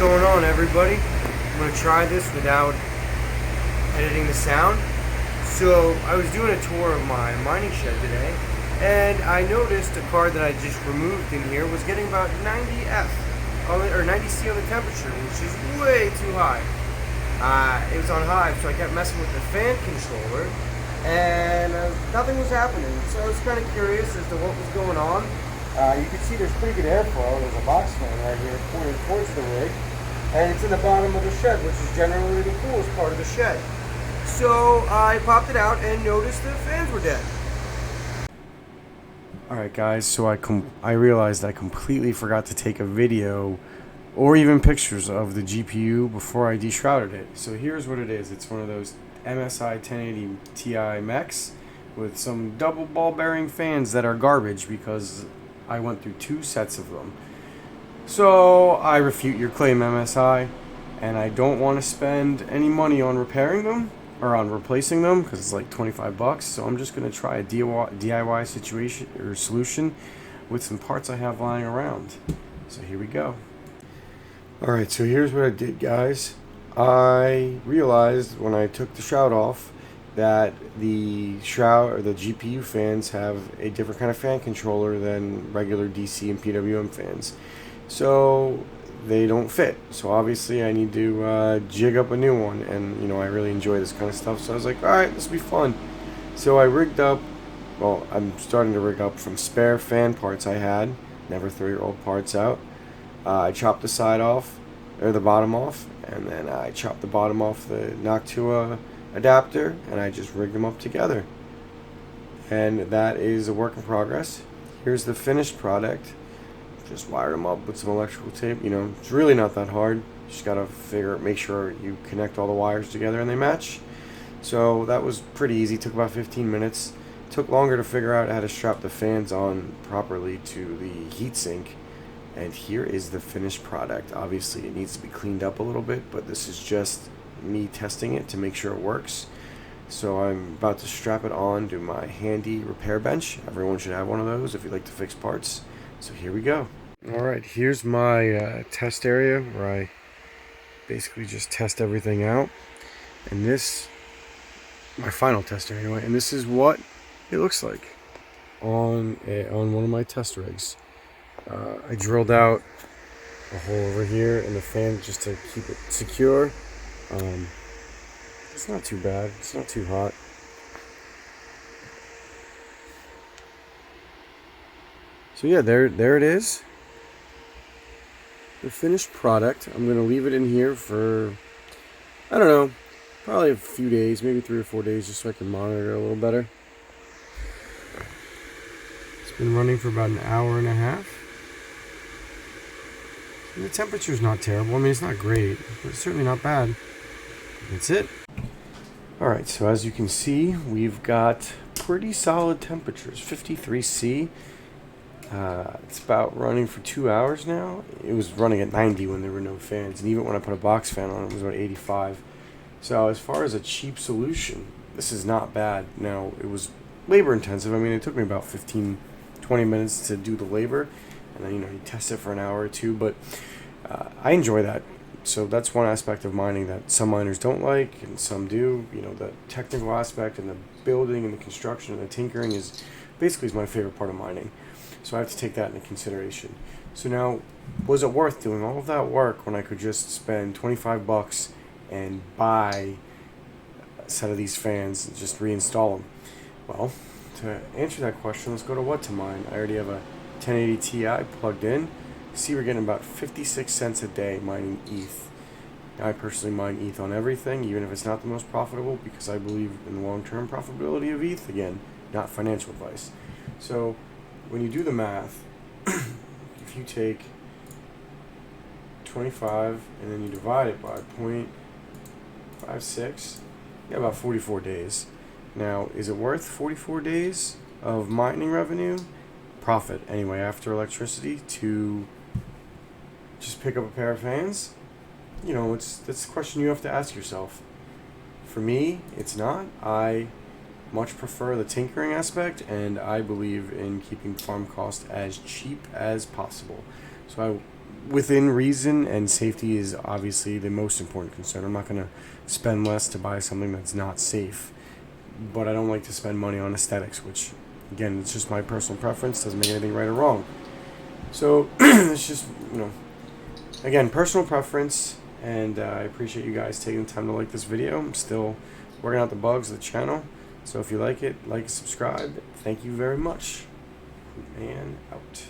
going on, everybody? I'm going to try this without editing the sound. So I was doing a tour of my mining shed today, and I noticed a card that I just removed in here was getting about 90F, or 90C on the temperature, which is way too high. It was on high, so I kept messing with the fan controller, and nothing was happening. So I was kind of curious as to what was going on. You can see there's pretty good airflow. There's a box fan right here pointed towards the rig, and it's in the bottom of the shed, which is generally the coolest part of the shed. So I popped it out and noticed the fans were dead. Alright guys, so I realized I completely forgot to take a video or even pictures of the GPU before I deshrouded it. So here's what it is. It's one of those MSI 1080 Ti mechs with some double ball bearing fans that are garbage because I went through 2 sets of them. So I refute your claim, MSI, and I don't want to spend any money on repairing them or on replacing them because it's like 25 bucks. So I'm just going to try a DIY situation or solution with some parts I have lying around. So here we go. Alright, so here's what I did, guys. I realized when I took the shroud off that the shroud or the GPU fans have a different kind of fan controller than regular DC and PWM fans. So they don't fit. So obviously I need to jig up a new one, and you know, I really enjoy this kind of stuff. So I was like, alright, this will be fun. So I rigged up, well, I'm starting to rig up from spare fan parts I had. Never throw your old parts out. I chopped the side off, or the bottom off, and then I chopped the bottom off the Noctua adapter, and I just rigged them up together. And that is a work in progress. Here's the finished product. Just wire them up with some electrical tape. You know, it's really not that hard. Just gotta make sure you connect all the wires together and they match. So that was pretty easy. Took about 15 minutes. Took longer to figure out how to strap the fans on properly to the heatsink. And here is the finished product. Obviously it needs to be cleaned up a little bit, but this is just me testing it to make sure it works. So I'm about to strap it on to my handy repair bench. Everyone should have one of those if you like to fix parts. So here we go. Alright, here's my test area where I basically just test everything out. And this, my final test area anyway, and this is what it looks like on one of my test rigs. I drilled out a hole over here in the fan just to keep it secure. It's not too bad. It's not too hot. So yeah, there it is. The finished product. I'm going to leave it in here for, I don't know, probably a few days, maybe 3 or 4 days, just so I can monitor it a little better. It's been running for about an hour and a half. And the temperature's not terrible. I mean, it's not great, but it's certainly not bad. That's it. Alright, so as you can see, we've got pretty solid temperatures. 53C. It's about running for 2 hours now. It was running at 90 when there were no fans, and even when I put a box fan on, it was about 85. So as far as a cheap solution, this is not bad. Now, it was labor intensive. I mean, it took me about 15-20 minutes to do the labor, and then, you know, you test it for an hour or two, but I enjoy that. So that's one aspect of mining that some miners don't like and some do. You know, the technical aspect and the building and the construction and the tinkering is basically my favorite part of mining. So I have to take that into consideration. So now, was it worth doing all of that work when I could just spend 25 bucks and buy a set of these fans and just reinstall them? Well, to answer that question, let's go to what to mine. I already have a 1080 Ti plugged in. See, we're getting about 56 cents a day mining ETH. Now, I personally mine ETH on everything, even if it's not the most profitable, because I believe in the long-term profitability of ETH. Again, not financial advice. So when you do the math, if you take 25 and then you divide it by 0.56, you got about 44 days. Now, is it worth 44 days of mining revenue? Profit, anyway, after electricity, to just pick up a pair of fans? You know, that's a question you have to ask yourself. For me, it's not. I much prefer the tinkering aspect, and I believe in keeping farm cost as cheap as possible. So I within reason, and safety is obviously the most important concern. I'm not going to spend less to buy something that's not safe, but I don't like to spend money on aesthetics, which, again, it's just my personal preference. Doesn't make anything right or wrong. So it's just, again, personal preference, and I appreciate you guys taking the time to like this video. I'm still working out the bugs of the channel, so if you like it, like, subscribe. Thank you very much. And out.